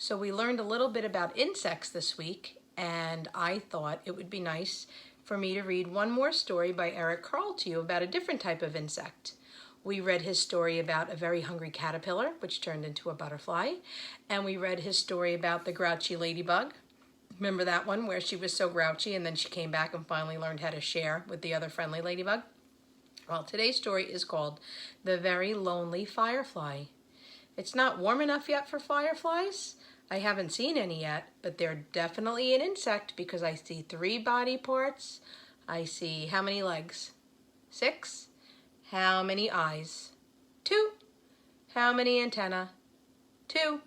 So we learned a little bit about insects this week, and I thought it would be nice for me to read one more story by Eric Carle to you about a different type of insect. We read his story about a very hungry caterpillar, which turned into a butterfly, and we read his story about the grouchy ladybug. Remember that one where she was so grouchy and then she came back and finally learned how to share with the other friendly ladybug? Well, today's story is called The Very Lonely Firefly. It's not warm enough yet for fireflies. I haven't seen any yet, but they're definitely an insect because I see 3 body parts. I see how many legs? 6. How many eyes? 2. How many antennae? 2.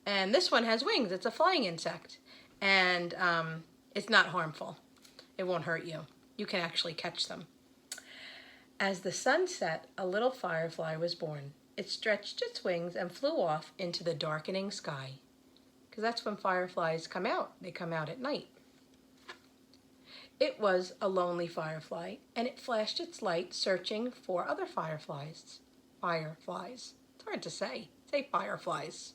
And this one has wings. It's a flying insect. And it's not harmful. It won't hurt you. You can actually catch them. As the sun set, a little firefly was born. It stretched its wings and flew off into the darkening sky. Because that's when fireflies come out. They come out at night. It was a lonely firefly, and it flashed its light searching for other fireflies. Fireflies. It's hard to say. Say fireflies.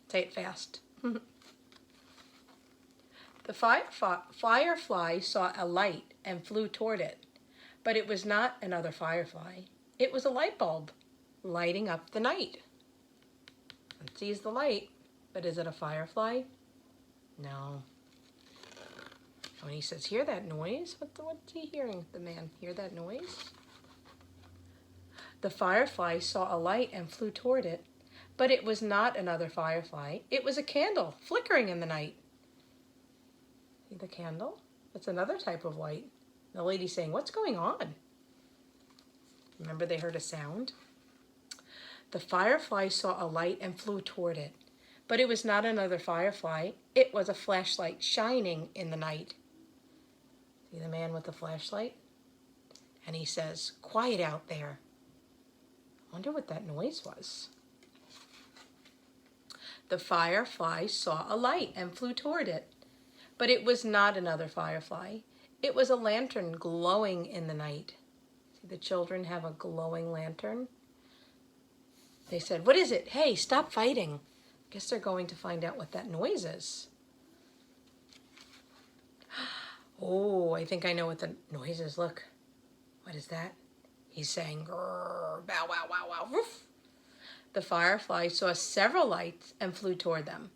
Say it fast. The firefly saw a light and flew toward it, but it was not another firefly. It was a light bulb lighting up the night. It sees the light, but is it a firefly? No. When he says, hear that noise? What's he hearing, the man? Hear that noise? The firefly saw a light and flew toward it, but it was not another firefly. It was a candle flickering in the night. See the candle? It's another type of light. The lady's saying, what's going on? Remember they heard a sound? The firefly saw a light and flew toward it, but it was not another firefly. It was a flashlight shining in the night. See the man with the flashlight? And he says, quiet out there. I wonder what that noise was. The firefly saw a light and flew toward it, but it was not another firefly. It was a lantern glowing in the night. See, the children have a glowing lantern. They said, what is it? Hey, stop fighting. Guess they're going to find out what that noise is. Oh, I think I know what the noise is. Look. What is that? He's saying, grrr, bow, wow, wow, wow, woof. The firefly saw several lights and flew toward them,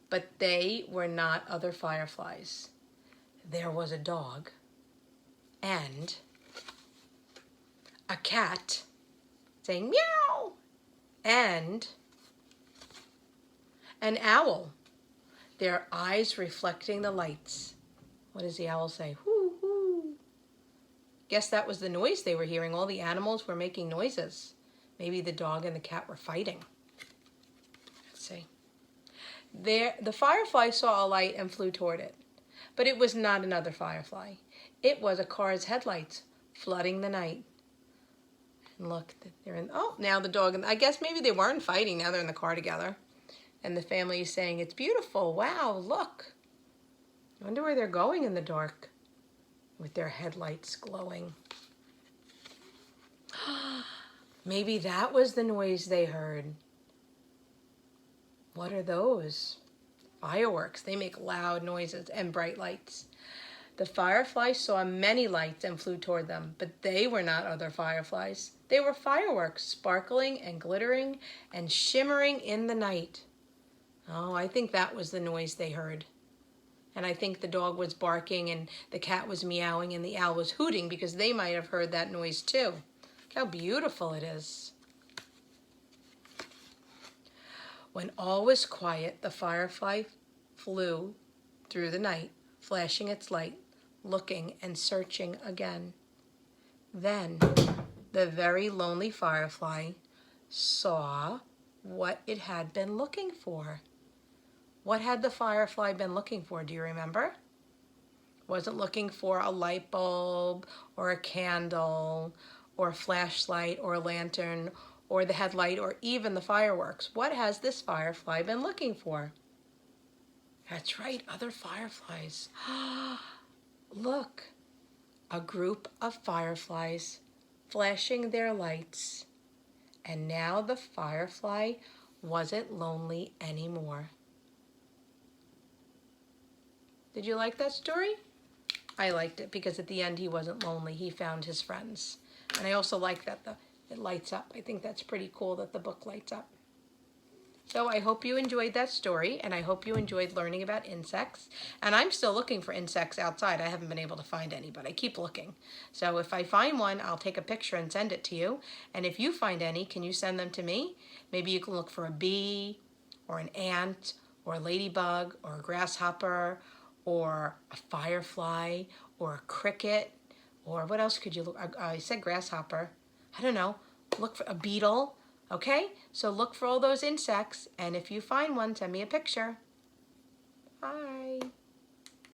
but they were not other fireflies. There was a dog and a cat saying meow, and an owl, their eyes reflecting the lights. What does the owl say? Hoo, hoo. Guess that was the noise they were hearing. All the animals were making noises. Maybe the dog and the cat were fighting. Let's see. The firefly saw a light and flew toward it, but it was not another firefly. It was a car's headlights flooding the night. And look, they're in, oh, now the dog, and I guess maybe they weren't fighting, now they're in the car together. And the family is saying, it's beautiful, wow, look. I wonder where they're going in the dark with their headlights glowing. Maybe that was the noise they heard. What are those? Fireworks. They make loud noises and bright lights. The firefly saw many lights and flew toward them, but they were not other fireflies. They were fireworks, sparkling and glittering and shimmering in the night. Oh, I think that was the noise they heard. And I think the dog was barking and the cat was meowing and the owl was hooting because they might have heard that noise too. Look how beautiful it is. When all was quiet, the firefly flew through the night, flashing its light, looking and searching again. Then the very lonely firefly saw what it had been looking for. What had the firefly been looking for? Do you remember? Wasn't looking for a light bulb or a candle or a flashlight or a lantern or the headlight or even the fireworks. What has this firefly been looking for? That's right, other fireflies. Look, a group of fireflies flashing their lights. And now the firefly wasn't lonely anymore. Did you like that story? I liked it because at the end he wasn't lonely. He found his friends. And I also like that it lights up. I think that's pretty cool that the book lights up. So I hope you enjoyed that story, and I hope you enjoyed learning about insects. And I'm still looking for insects outside. I haven't been able to find any, but I keep looking. So if I find one, I'll take a picture and send it to you. And if you find any, can you send them to me? Maybe you can look for a bee, or an ant, or a ladybug, or a grasshopper, or a firefly, or a cricket, or what else could you look? I said grasshopper. I don't know. Look for a beetle. Okay, so look for all those insects, and if you find one, send me a picture. Bye.